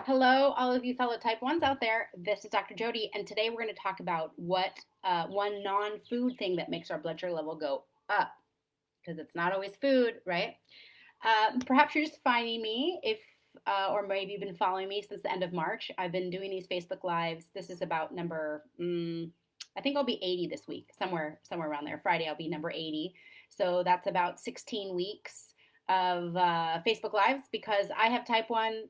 Hello, all of you fellow type 1s out there. This is Dr. Jody, and today we're going to talk about what one non food thing that makes our blood sugar level go up, because it's not always food, right? Perhaps you're just finding me or maybe you've been following me since the end of March. I've been doing these Facebook Lives. This is about number, I think I'll be 80 this week, somewhere around there. Friday, I'll be number 80. So that's about 16 weeks of Facebook Lives because I have type 1.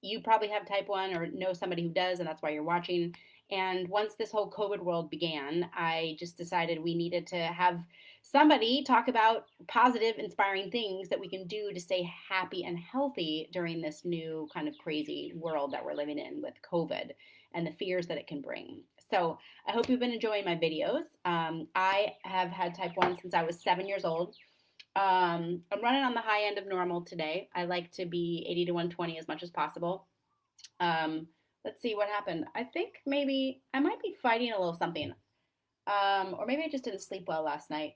You probably have type 1 or know somebody who does, and that's why you're watching. And once this whole COVID world began, I just decided we needed to have somebody talk about positive, inspiring things that we can do to stay happy and healthy during this new kind of crazy world that we're living in with COVID and the fears that it can bring. So I hope you've been enjoying my videos. I have had type 1 since I was 7 years old. I'm running on the high end of normal today. I like to be 80 to 120 as much as possible. Um, let's see what happened. I think maybe I might be fighting a little something. Or maybe I just didn't sleep well last night.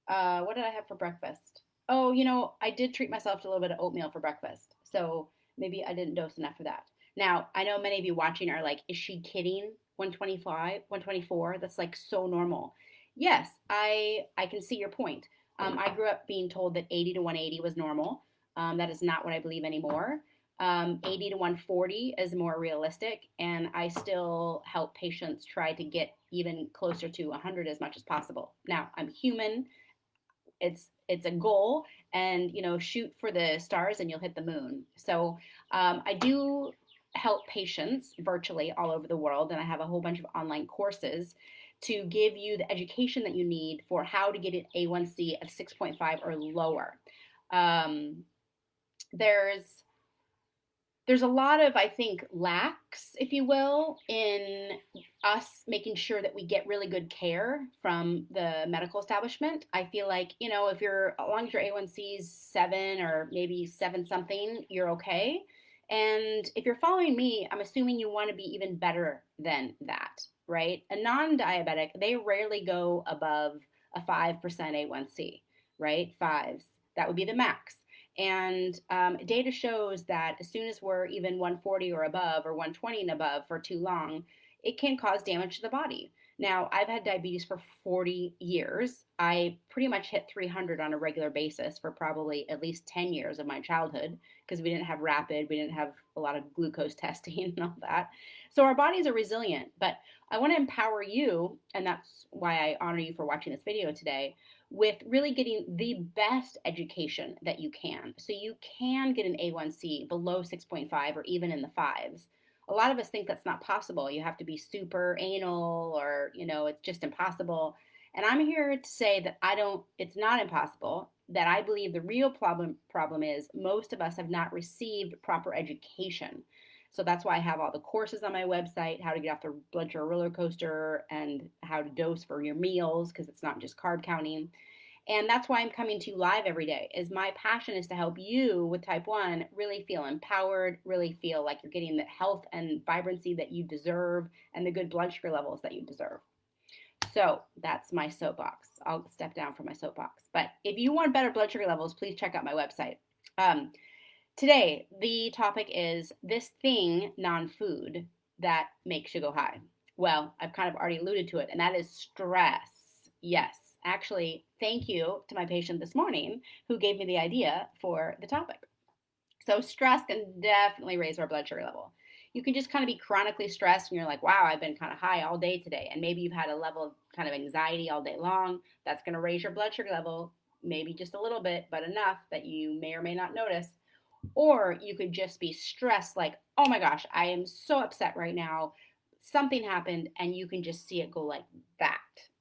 What did I have for breakfast? Oh, I did treat myself to a little bit of oatmeal for breakfast. So maybe I didn't dose enough for that. Now, I know many of you watching are like, is she kidding? 125, 124? That's like so normal. Yes, I can see your point. I grew up being told that 80 to 180 was normal. That is not what I believe anymore. 80 to 140 is more realistic, and I still help patients try to get even closer to 100 as much as possible. Now, I'm human. It's a goal, and shoot for the stars and you'll hit the moon. So I do help patients virtually all over the world, and I have a whole bunch of online courses to give you the education that you need for how to get an A1C of 6.5 or lower. Um, there's there's a lot of, I think, lacks, if you will, in us making sure that we get really good care from the medical establishment. I feel like, if you're, as long as your A1C is 7 or maybe 7 something, you're okay. And if you're following me, I'm assuming you want to be even better than that, right? A non diabetic, they rarely go above a 5% A1C, right? Fives. That would be the max. And data shows that as soon as we're even 140 or above or 120 and above for too long, it can cause damage to the body. Now, I've had diabetes for 40 years. I pretty much hit 300 on a regular basis for probably at least 10 years of my childhood because we didn't have rapid, we didn't have a lot of glucose testing and all that. So our bodies are resilient, but I want to empower you, and that's why I honor you for watching this video today, with really getting the best education that you can. So you can get an A1C below 6.5 or even in the fives. A lot of us think that's not possible. You have to be super anal or, it's just impossible. And I'm here to say that it's not impossible, that I believe the real problem is most of us have not received proper education. So that's why I have all the courses on my website, how to get off the blood sugar roller coaster and how to dose for your meals, because it's not just carb counting. And that's why I'm coming to you live every day. Is my passion is to help you with type 1 really feel empowered, really feel like you're getting the health and vibrancy that you deserve and the good blood sugar levels that you deserve. So that's my soapbox. I'll step down from my soapbox. But if you want better blood sugar levels, please check out my website. Today, the topic is this thing, non-food, that makes you go high. Well, I've kind of already alluded to it, and that is stress. Yes, actually, thank you to my patient this morning who gave me the idea for the topic. So stress can definitely raise our blood sugar level. You can just kind of be chronically stressed and you're like, wow, I've been kind of high all day today. And maybe you've had a level of kind of anxiety all day long. That's going to raise your blood sugar level, maybe just a little bit, but enough that you may or may not notice. Or you could just be stressed, like, oh my gosh, I am so upset right now. Something happened, and you can just see it go like that.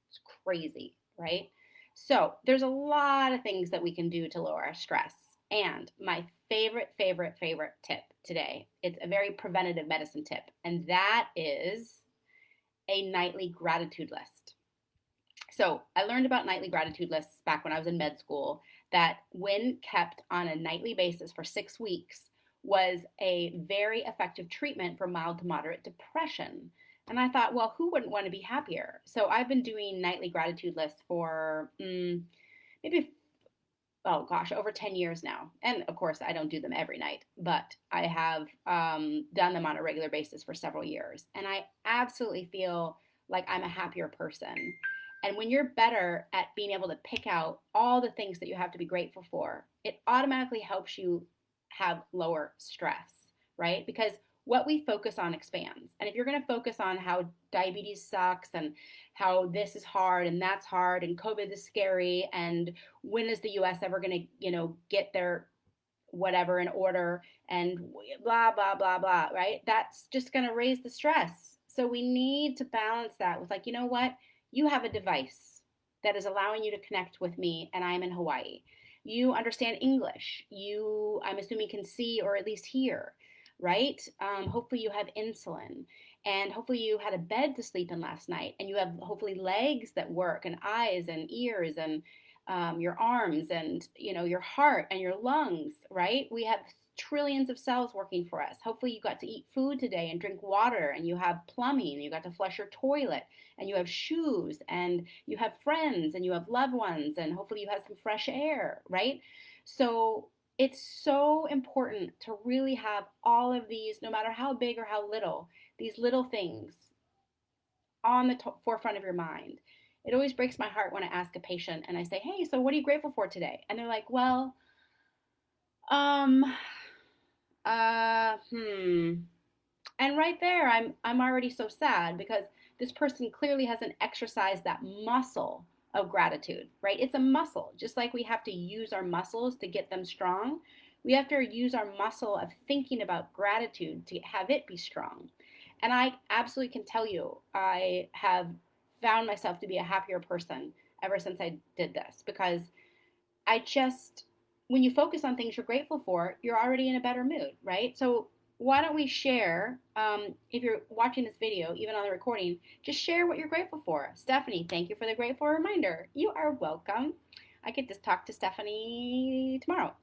It's crazy, right? So there's a lot of things that we can do to lower our stress. And my favorite tip today, it's a very preventative medicine tip, and that is a nightly gratitude list. So I learned about nightly gratitude lists back when I was in med school, that when kept on a nightly basis for 6 weeks was a very effective treatment for mild to moderate depression. And I thought, well, who wouldn't want to be happier? So I've been doing nightly gratitude lists for maybe oh gosh, over 10 years now. And of course, I don't do them every night, but I have done them on a regular basis for several years. And I absolutely feel like I'm a happier person. And when you're better at being able to pick out all the things that you have to be grateful for, it automatically helps you have lower stress, right? Because what we focus on expands. And if you're going to focus on how diabetes sucks and how this is hard and that's hard and COVID is scary and when is the US ever going to, get their whatever in order and blah, blah, blah, blah, right? That's just going to raise the stress. So we need to balance that with, like, you know what? You have a device that is allowing you to connect with me, and I'm in Hawaii. You understand English. You, I'm assuming, can see or at least hear, right? Hopefully, you have insulin. And hopefully, you had a bed to sleep in last night. And you have hopefully legs that work, and eyes and ears, and your arms, and your heart and your lungs, right? We have trillions of cells working for us. Hopefully you got to eat food today and drink water, and you have plumbing, and you got to flush your toilet, and you have shoes, and you have friends, and you have loved ones, and hopefully you have some fresh air, right? So it's so important to really have all of these, no matter how big or how little, these little things on the forefront of your mind. It always breaks my heart when I ask a patient and I say, "Hey, so what are you grateful for today?" And they're like, "Well, um, hmm." And right there, I'm already so sad because this person clearly hasn't exercised that muscle of gratitude, right? It's a muscle. Just like we have to use our muscles to get them strong, we have to use our muscle of thinking about gratitude to have it be strong. And I absolutely can tell you, I have found myself to be a happier person ever since I did this because I just, when you focus on things you're grateful for, you're already in a better mood, right? So why don't we share, if you're watching this video, even on the recording, just share what you're grateful for. Stephanie, thank you for the grateful reminder. You are welcome. I get to talk to Stephanie tomorrow.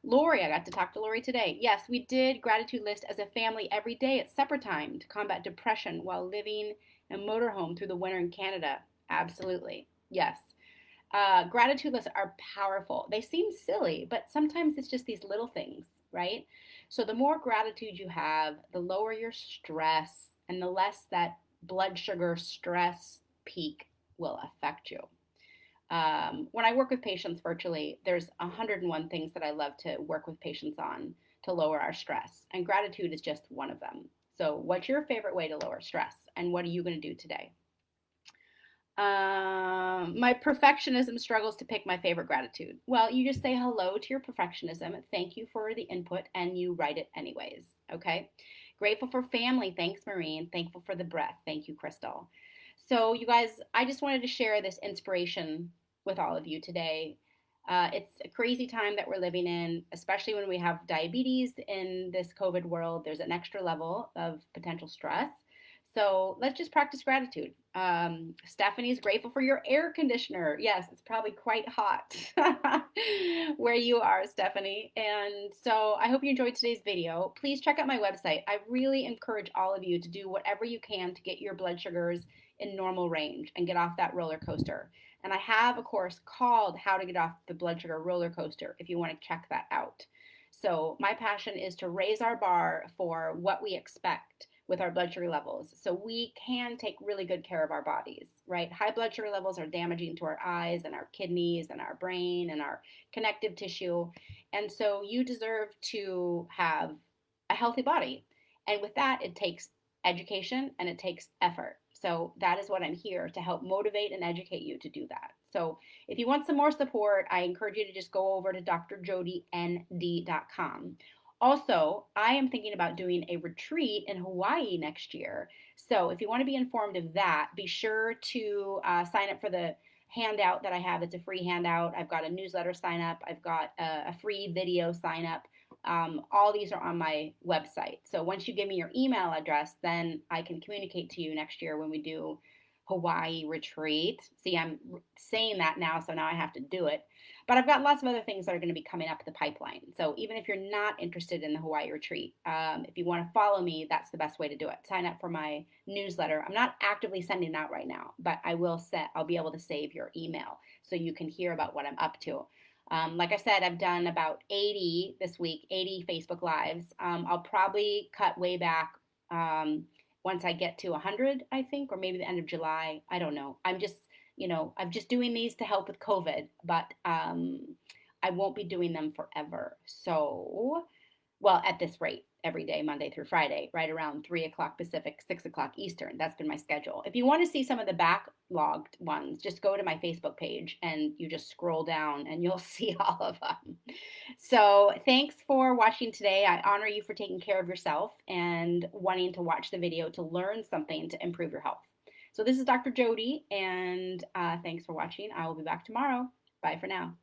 Lori, I got to talk to Lori today. Yes, we did gratitude list as a family every day at supper time to combat depression while living in a motorhome through the winter in Canada. Absolutely. Yes. Gratitude lists are powerful. They seem silly, but sometimes it's just these little things, right? So the more gratitude you have, the lower your stress and the less that blood sugar stress peak will affect you. When I work with patients virtually, there's 101 things that I love to work with patients on to lower our stress, and gratitude is just one of them. So, what's your favorite way to lower stress, and what are you going to do today? My perfectionism struggles to pick my favorite gratitude. Well, you just say hello to your perfectionism, thank you for the input, and you write it anyways. Okay. Grateful for family. Thanks, Maureen. Thankful for the breath. Thank you, Crystal. So, you guys, I just wanted to share this inspiration with all of you today. It's a crazy time that we're living in, especially when we have diabetes in this COVID world. There's an extra level of potential stress. So let's just practice gratitude. Stephanie's grateful for your air conditioner. Yes, it's probably quite hot where you are, Stephanie. And so I hope you enjoyed today's video. Please check out my website. I really encourage all of you to do whatever you can to get your blood sugars in normal range and get off that roller coaster. And I have a course called How to Get Off the Blood Sugar Roller Coaster if you want to check that out. So my passion is to raise our bar for what we expect with our blood sugar levels so we can take really good care of our bodies, right? High blood sugar levels are damaging to our eyes and our kidneys and our brain and our connective tissue. And so you deserve to have a healthy body. And with that, it takes education and it takes effort. So that is what I'm here to help motivate and educate you to do that. So if you want some more support, I encourage you to just go over to drjodynd.com. Also, I am thinking about doing a retreat in Hawaii next year. So if you want to be informed of that, be sure to sign up for the handout that I have. It's a free handout. I've got a newsletter sign up. I've got a free video sign up. All these are on my website. So once you give me your email address, then I can communicate to you next year when we do Hawaii retreat. See, I'm saying that now, so now I have to do it. But I've got lots of other things that are going to be coming up the pipeline. So even if you're not interested in the Hawaii retreat, if you want to follow me, that's the best way to do it. Sign up for my newsletter. I'm not actively sending it out right now, but I'll be able to save your email so you can hear about what I'm up to. Like I said, I've done about 80 this week, 80 Facebook Lives. I'll probably cut way back once I get to 100, I think, or maybe the end of July. I don't know. I'm just doing these to help with COVID, but I won't be doing them forever. So, well, at this rate, every day, Monday through Friday, right around 3 o'clock Pacific, 6 o'clock Eastern. That's been my schedule. If you want to see some of the backlogged ones, just go to my Facebook page and you just scroll down and you'll see all of them. So thanks for watching today. I honor you for taking care of yourself and wanting to watch the video to learn something to improve your health. So this is Dr. Jody, and thanks for watching. I will be back tomorrow. Bye for now.